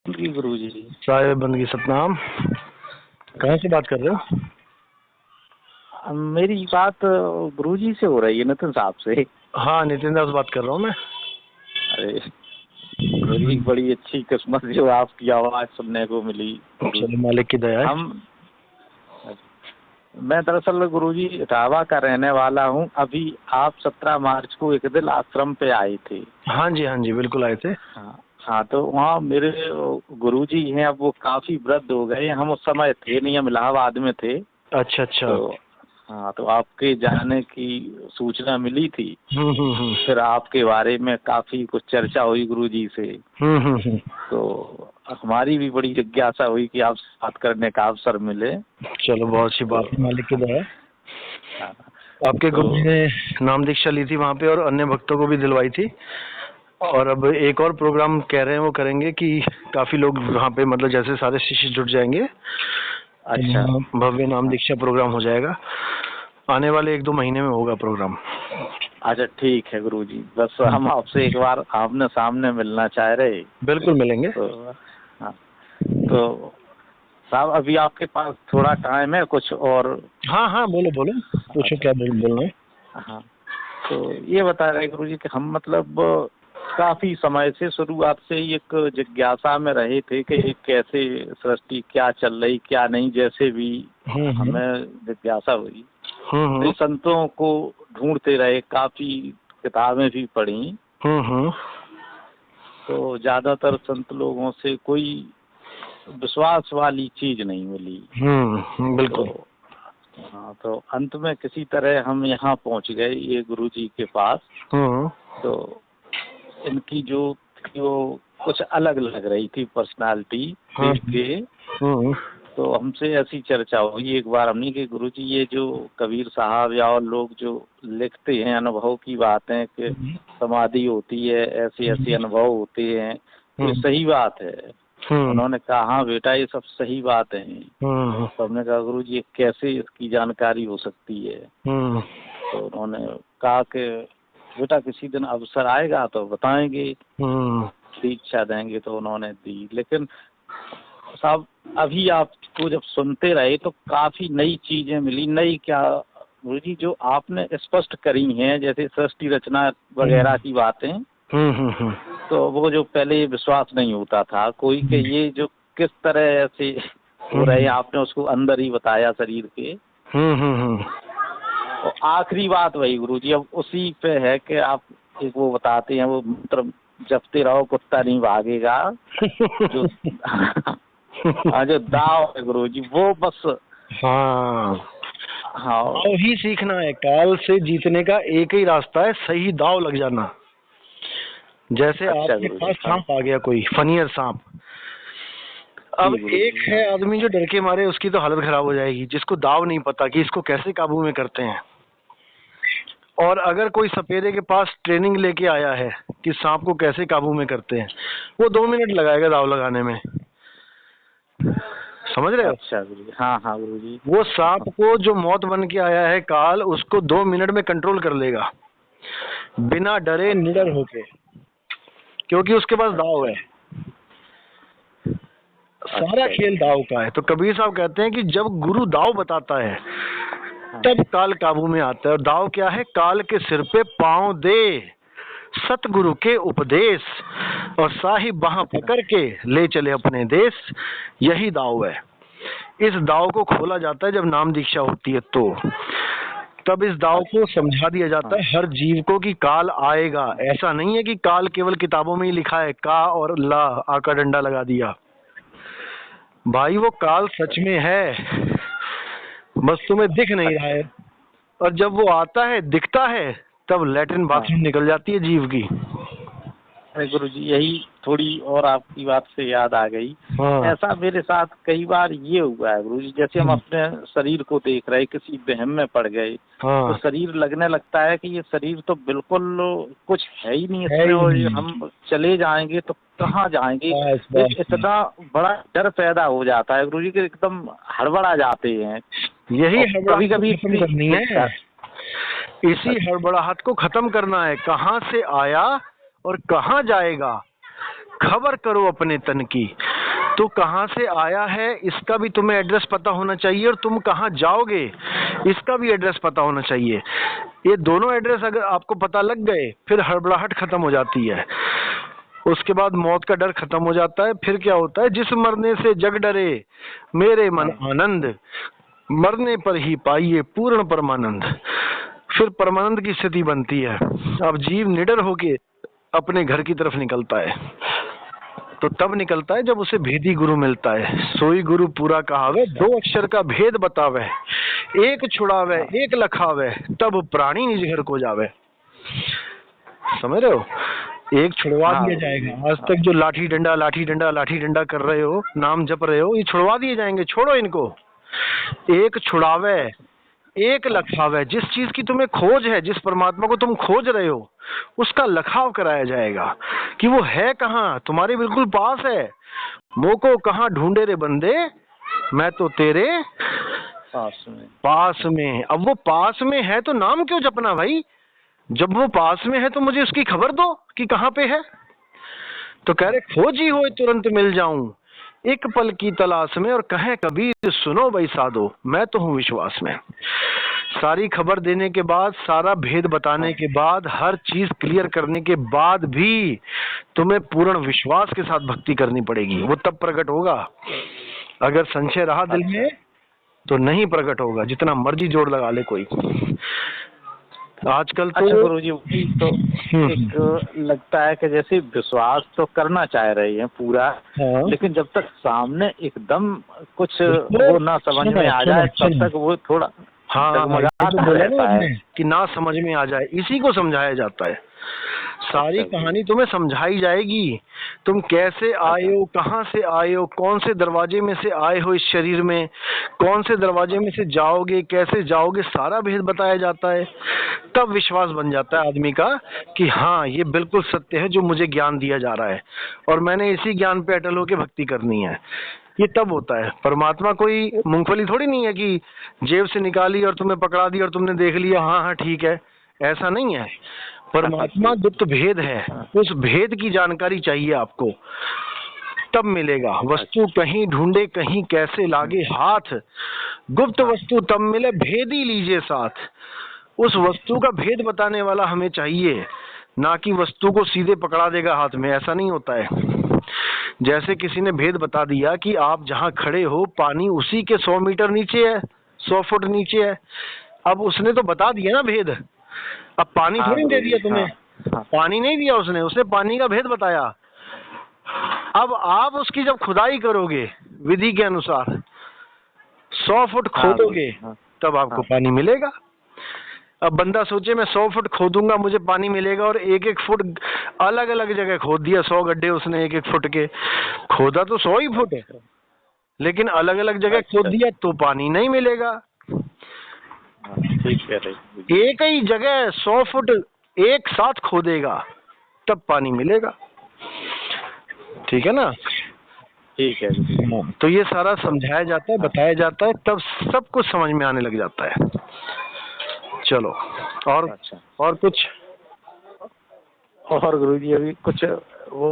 जी गुरुजी। साहिब बंदगी सतनाम। कहाँ से बात कर रहे हो? मेरी बात गुरुजी से हो रही है, नितिन साहब से। हाँ, नितिन दास बात कर रहा हूँ मैं। अरे मेरी बड़ी अच्छी किस्मत जो आपकी आवाज सुनने को मिली। चलो, मालिक की दया है। मैं दरअसल गुरुजी इटावा का रहने वाला हूँ। अभी आप 17 मार्च को एक दिन आश्रम पे आए थे। हाँ जी बिल्कुल आए थे। हाँ, तो वहाँ मेरे गुरुजी हैं, अब वो काफी वृद्ध हो गए। हम उस समय थे नहीं, हम इलाहाबाद में थे। अच्छा। तो हाँ, तो आपके जाने की सूचना मिली थी। फिर आपके बारे में काफी कुछ चर्चा हुई गुरुजी से। तो हमारी भी बड़ी जिज्ञासा हुई कि आपसे बात करने का अवसर मिले। चलो, बहुत अच्छी बात है, मालिक की दया है। आपके गुरु ने नाम दीक्षा ली थी वहाँ पे और अन्य भक्तों को भी दिलवाई थी। और अब एक और प्रोग्राम कह रहे हैं वो करेंगे कि काफी लोग वहाँ पे, मतलब जैसे सारे शिष्य जुट जाएंगे। अच्छा। भव्य नाम दीक्षा प्रोग्राम हो जाएगा। आने वाले 1-2 महीने में होगा प्रोग्राम। अच्छा, ठीक है गुरुजी। बस हम आपसे एक बार आमने सामने मिलना चाह रहे। बिल्कुल मिलेंगे। तो साहब, अभी आपके पास थोड़ा टाइम है कुछ? और हाँ, बोलो पूछो। क्या बोलना है? हाँ, तो ये बता रहे गुरुजी कि हम मतलब काफी समय से शुरुआत से ही एक जिज्ञासा में रहे थे कि कैसे सृष्टि क्या चल रही क्या नहीं, जैसे भी हमें जिज्ञासा हुई। तो संतों को ढूंढते रहे, काफी किताबें भी पढ़ी। तो ज्यादातर संत लोगों से कोई विश्वास वाली चीज नहीं मिली। बिल्कुल। हाँ, तो अंत में किसी तरह हम यहाँ पहुँच गए, ये गुरुजी के पास। तो इनकी जो कुछ अलग लग रही थी पर्सनालिटी देख के। तो हमसे ऐसी चर्चा हुई एक बार हमने कि गुरुजी, ये जो कबीर साहब या और लोग जो लिखते हैं अनुभव की बातें कि समाधि होती है, ऐसे ऐसे अनुभव होते हैं, तो सही बात है? उन्होंने कहा हाँ बेटा, ये सब सही बात है। तो हमने कहा गुरुजी, कैसे इसकी जानकारी हो सकती है? तो उन्होंने कहा कि बेटा किसी दिन अवसर आएगा तो बताएंगे, दीक्षा देंगे। तो उन्होंने दी। लेकिन साहब, अभी आपको जब सुनते रहे तो काफी नई चीजें मिली। नई क्या गुरुजी, जो आपने स्पष्ट करी हैं, जैसे सृष्टि रचना वगैरह की बातें, तो वो जो पहले विश्वास नहीं होता था कोई के ये जो किस तरह से हो रहे, आपने उसको अंदर ही बताया शरीर के। और आखिरी बात वही गुरुजी, अब उसी पे है कि आप एक वो बताते हैं, वो मंत्र जपते रहो कुत्ता नहीं भागेगा। जो जो दाव है गुरुजी, वो बस दाव ही सीखना है। काल से जीतने का एक ही रास्ता है, सही दाव लग जाना। जैसे आपके पास सांप आ गया, कोई फनियर सांप। अब एक है आदमी जो डर के मारे, उसकी तो हालत खराब हो जाएगी, जिसको दाव नहीं पता कि इसको कैसे काबू में करते हैं। और अगर कोई सपेरे के पास ट्रेनिंग लेके आया है कि सांप को कैसे काबू में करते हैं, वो 2 मिनट लगाएगा दाव लगाने में। समझ रहे हो? अच्छा गुरुजी। हाँ गुरुजी। वो सांप को जो मौत बन के आया है काल, उसको 2 मिनट में कंट्रोल कर लेगा, बिना डरे निडर होके, क्योंकि उसके पास दाव है। सारा खेल दाव का है। तो कबीर साहब कहते हैं कि जब गुरु दाव बताता है तब काल काबू में आता है। और दाव क्या है? काल के सिर पे पांव दे सतगुरु के उपदेश, और साहिब बाह पकड़ के ले चले अपने देश। यही दाव है। इस दाव को खोला जाता है जब नाम दीक्षा होती है। तो तब इस दाव को समझा दिया जाता है हर जीव को कि काल आएगा। ऐसा नहीं है कि काल केवल किताबों में ही लिखा है, का और ला आका डंडा लगा दिया। भाई वो काल सच में है, बस तुम्हें दिख नहीं रहा है। और जब वो आता है, दिखता है, तब लैट्रिन बाथरूम निकल जाती है जीव की। अरे गुरुजी, यही थोड़ी और आपकी बात से याद आ गई। ऐसा मेरे साथ कई बार ये हुआ है गुरुजी, जैसे हम अपने शरीर को देख रहे, किसी वहम में पड़ गए। तो शरीर लगने लगता है कि ये शरीर तो बिल्कुल कुछ है ही नहीं इसमें, और हम चले जाएंगे तो कहाँ जाएंगे। इतना बड़ा डर पैदा हो जाता है गुरुजी कि एकदम हड़बड़ा जाते हैं। यही कभी कभी करनी है, इसी हड़बड़ाहट को खत्म करना है। कहाँ से आया और कहाँ जाएगा, खबर करो अपने तन की। तो कहाँ से आया है इसका भी तुम्हें एड्रेस पता होना चाहिए, और तुम कहाँ जाओगे इसका भी एड्रेस पता होना चाहिए। ये दोनों एड्रेस अगर आपको पता लग गए, फिर हड़बड़ाहट खत्म हो जाती है। उसके बाद मौत का डर खत्म हो जाता है। फिर क्या होता है, जिस मरने से जग डरे मेरे मन आनंद, मरने पर ही पाइए पूर्ण परमानंद। फिर परमानंद की स्थिति बनती है। अब जीव निडर होके अपने घर की तरफ निकलता है। तो तब निकलता है जब उसे भेदी गुरु मिलता है। सोई गुरु पूरा कहावे, 2 अक्षर का भेद बतावे, एक छुड़ावे एक लखावे, तब प्राणी निज घर को जावे। समझ रहे हो? एक छुड़वा दिया जाएगा। आज तक जो लाठी डंडा लाठी डंडा लाठी डंडा कर रहे हो, नाम जप रहे हो, ये छुड़वा दिए जाएंगे। छोड़ो इनको। एक छुड़ावे एक लखावे। जिस चीज की तुम्हें खोज है, जिस परमात्मा को तुम खोज रहे हो, उसका लखाव कराया जाएगा कि वो है कहाँ, तुम्हारे बिल्कुल पास है। मोको कहाँ ढूंढे रे बंदे, मैं तो तेरे पास में। अब वो पास में है तो नाम क्यों जपना भाई? जब वो पास में है तो मुझे उसकी खबर दो कि कहाँ पे है। तो कह रहे खोजी हो तुरंत मिल जाऊं, एक पल की तलाश में, और कहें कबीर सुनो भाई साधो, मैं तो हूँ विश्वास में। सारी खबर देने के बाद, सारा भेद बताने के बाद, हर चीज क्लियर करने के बाद भी तुम्हें पूर्ण विश्वास के साथ भक्ति करनी पड़ेगी। वो तब प्रकट होगा। अगर संशय रहा दिल में तो नहीं प्रकट होगा, जितना मर्जी जोर लगा ले कोई। आजकल तो अच्छा गुरुजी, तो एक लगता है कि जैसे विश्वास तो करना चाह रही है पूरा, लेकिन जब तक सामने एकदम कुछ वो ना समझ में आ जाए तब तक वो थोड़ा तो बोला ना आपने कि ना समझ में आ जाए, इसी को समझाया जाता है। सारी कहानी तुम्हें समझाई जाएगी। तुम कैसे आए हो, कहाँ से आए हो, कौन से दरवाजे में से आए हो इस शरीर में, कौन से दरवाजे में से जाओगे, कैसे जाओगे, सारा भेद बताया जाता है। तब विश्वास बन जाता है आदमी का कि हाँ ये बिल्कुल सत्य है जो मुझे ज्ञान दिया जा रहा है, और मैंने इसी ज्ञान पे अटल होकर भक्ति करनी है। ये तब होता है। परमात्मा कोई मूंगफली थोड़ी नहीं है कि जेब से निकाली और तुम्हें पकड़ा दी और तुमने देख लिया हाँ हाँ ठीक है, ऐसा नहीं है। परमात्मा गुप्त भेद है, उस भेद की जानकारी चाहिए आपको, तब मिलेगा। वस्तु कहीं ढूंढे कहीं कैसे लागे हाथ, गुप्त वस्तु तब मिले भेदी लीजिए साथ। उस वस्तु का भेद बताने वाला हमें चाहिए, ना कि वस्तु को सीधे पकड़ा देगा हाथ में। ऐसा नहीं होता है। जैसे किसी ने भेद बता दिया कि आप जहाँ खड़े हो पानी उसी के 100 मीटर नीचे है, 100 फुट नीचे है। अब उसने तो बता दिया ना भेद, अब पानी थोड़ी दे दिया तुम्हें। पानी नहीं दिया उसने, उसने पानी का भेद बताया। अब आप उसकी जब खुदाई करोगे विधि के अनुसार 100 फुट खोदोगे तब आपको पानी मिलेगा। अब बंदा सोचे मैं 100 फुट खोदूंगा मुझे पानी मिलेगा, और एक एक फुट अलग अलग जगह खोद दिया, 100 गड्ढे उसने एक एक फुट के खोदा, तो 100 ही फुट है, लेकिन अलग अलग जगह खोद दिया तो पानी नहीं मिलेगा। एक ही जगह 100 फुट एक साथ खोदेगा तब पानी मिलेगा। ठीक है ना? ठीक है। तो ये सारा समझाया जाता है, बताया जाता है, तब सब कुछ समझ में आने लग जाता है। चलो और अच्छा। और कुछ और गुरुजी अभी कुछ वो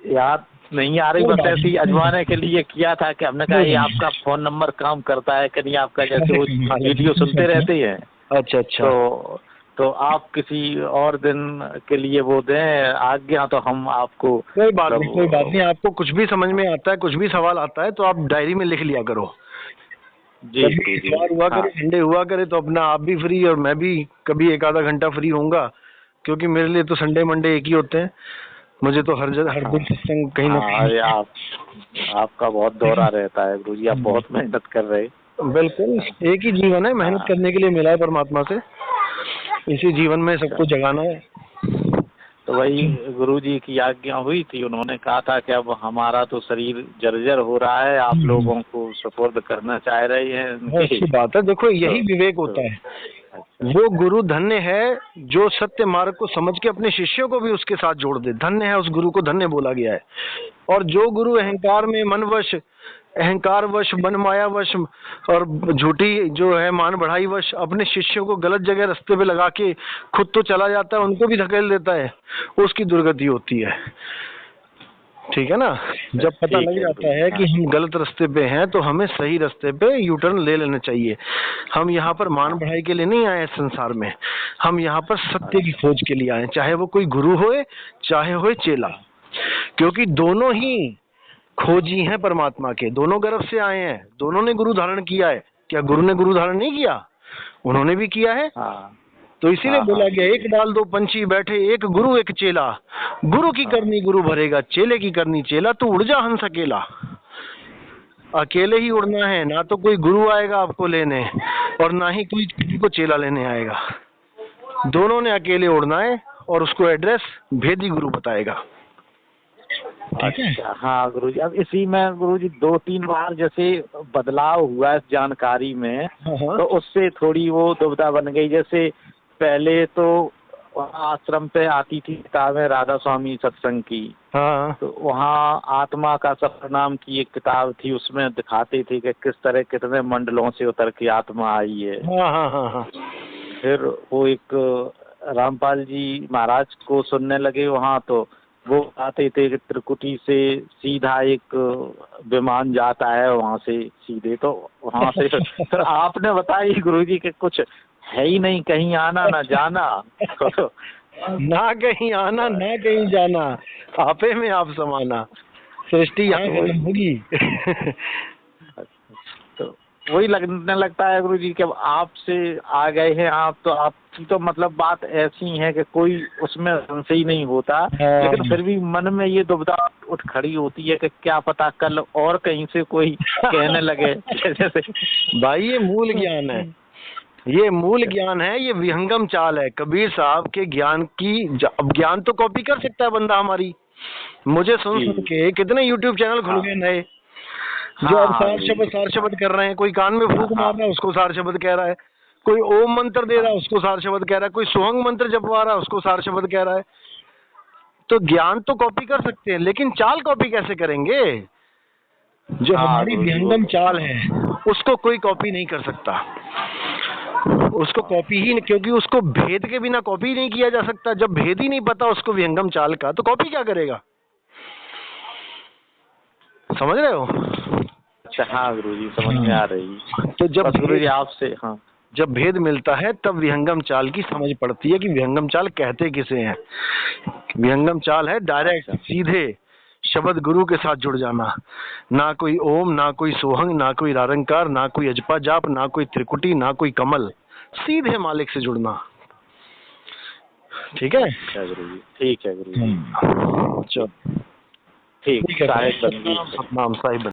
याद नहीं आ रही, बस ऐसी आजमाने के लिए किया था कि हमने कहा ये आपका फोन नंबर काम करता है कि नहीं आपका, जैसे वो वीडियो सुनते रहते हैं। अच्छा अच्छा। तो आप किसी और दिन के लिए वो दें आज्ञा, तो हम आपको कोई बात नहीं। आपको कुछ भी समझ में आता है, कुछ भी सवाल आता है तो आप डायरी में लिख लिया करो। जी हुआ करे संडे हुआ करे तो अपना आप भी फ्री और मैं भी कभी एक आधा घंटा फ्री होऊंगा, क्योंकि मेरे लिए तो संडे मंडे एक ही होते हैं। मुझे तो हर दिन सत्संग कहीं ना कहीं। आपका बहुत दौरा रहता है गुरुजी, आप बहुत मेहनत कर रहे हैं। बिल्कुल, एक ही जीवन है, मेहनत करने के लिए मिला है परमात्मा से, इसी जीवन में सबको जगाना है। तो वही गुरुजी की आज्ञा हुई थी, उन्होंने कहा था कि अब हमारा तो शरीर जर्जर हो रहा है, आप लोगों को सुपुर्द करना चाह रहे हैं। अच्छी बात है। देखो यही विवेक होता है। वो गुरु धन्य है जो सत्य मार्ग को समझ के अपने शिष्यों को भी उसके साथ जोड़ दे। धन्य है, उस गुरु को धन्य बोला गया है। और जो गुरु अहंकार में मनवश, अहंकार वश, मन माया वश और झूठी जो है मान बढ़ाई वश अपने शिष्यों को गलत जगह रास्ते पे लगा के खुद तो चला जाता है, उनको भी धकेल देता है, उसकी दुर्गति होती है। ठीक है ना। जब पता लग जाता है कि हम गलत रास्ते पे हैं तो हमें सही रास्ते पे यू टर्न ले लेना चाहिए। हम यहाँ पर मान बढ़ाई के लिए नहीं आए संसार में, हम यहाँ पर सत्य की खोज के लिए आए, चाहे वो कोई गुरु होए चाहे होए चेला, क्योंकि दोनों ही खोजी हैं परमात्मा के, दोनों गर्भ से आए हैं, दोनों ने गुरु धारण किया है। क्या गुरु ने गुरु धारण नहीं किया? उन्होंने भी किया है। तो इसीलिए बोला गया एक डाल दो पंछी बैठे, एक गुरु एक चेला, गुरु की करनी गुरु भरेगा, चेले की करनी चेला, तू उड़ जा हंस अकेला। अकेले ही उड़ना है, ना तो कोई गुरु आएगा आपको लेने और ना ही कोई किसी को चेला लेने आएगा। दोनों ने अकेले उड़ना है और उसको एड्रेस भेदी गुरु बताएगा। अच्छा, हाँ गुरुजी। अब इसी में गुरुजी 2-3 बार जैसे बदलाव हुआ इस जानकारी में, तो उससे थोड़ी वो दुविधा बन गई। जैसे पहले तो आश्रम पे आती थी किताबें राधा स्वामी सत्संग की, तो वहाँ आत्मा का सफर नाम की एक किताब थी, उसमें दिखाते थे कि किस तरह कितने मंडलों से उतर के आत्मा आई है। फिर वो एक रामपाल जी महाराज को सुनने लगे वहाँ, तो वो आते थे कि त्रिकुटी से सीधा एक विमान जाता है वहाँ से सीधे, तो वहाँ से फिर आपने बताया गुरुजी कि कुछ है ही नहीं, कहीं आना ना जाना ना कहीं आना ना कहीं जाना, आपे में आप समाना, सृष्टि यहाँ होगी। तो वही लगने लगता है गुरुजी कि अब आपसे आ गए हैं आप, तो आपकी तो मतलब बात ऐसी है कि कोई उसमें संशय नहीं होता, लेकिन फिर भी मन में ये दुविधा उठ खड़ी होती है कि क्या पता कल और कहीं से कोई कहने लगे। जैसे भाई ये मूल ज्ञान है, ये मूल ज्ञान है, ये विहंगम चाल है। कबीर साहब के ज्ञान की, अब ज्ञान तो कॉपी कर सकता है बंदा हमारी, मुझे सुन के कितने यूट्यूब चैनल खुल गए नए, जो अब सार शब्द कर रहे हैं। कोई कान में फूंक मार रहा है उसको सार शब्द कह रहा है, कोई ओम मंत्र दे रहा है उसको सार शब्द कह रहा है, कोई सुहंग मंत्र जपवा रहा है उसको सार शब्द कह रहा है। तो ज्ञान तो कॉपी कर सकते हैं, लेकिन चाल कॉपी कैसे करेंगे? जो हमारी विहंगम चाल है उसको कोई कॉपी नहीं कर सकता, उसको कॉपी ही, क्योंकि उसको भेद के बिना कॉपी नहीं किया जा सकता। जब भेद ही नहीं पता उसको विहंगम चाल का, तो कॉपी क्या करेगा? समझ रहे हो? अच्छा, हाँ गुरुजी समझ में आ रही। तो जब गुरुजी आपसे जब भेद मिलता है तब विहंगम चाल की समझ पड़ती है कि विहंगम चाल कहते किसे हैं। विहंगम चाल है डायरेक्ट सीधे शब्द गुरु के साथ जुड़ जाना, ना कोई ओम, ना कोई सोहंग, ना कोई रारंकार, ना कोई अजपा जाप, ना कोई त्रिकुटी, ना कोई कमल, सीधे मालिक से जुड़ना। ठीक है गुरुजी, ठीक है गुरुजी, चलो ठीक है। सतनाम साहिब।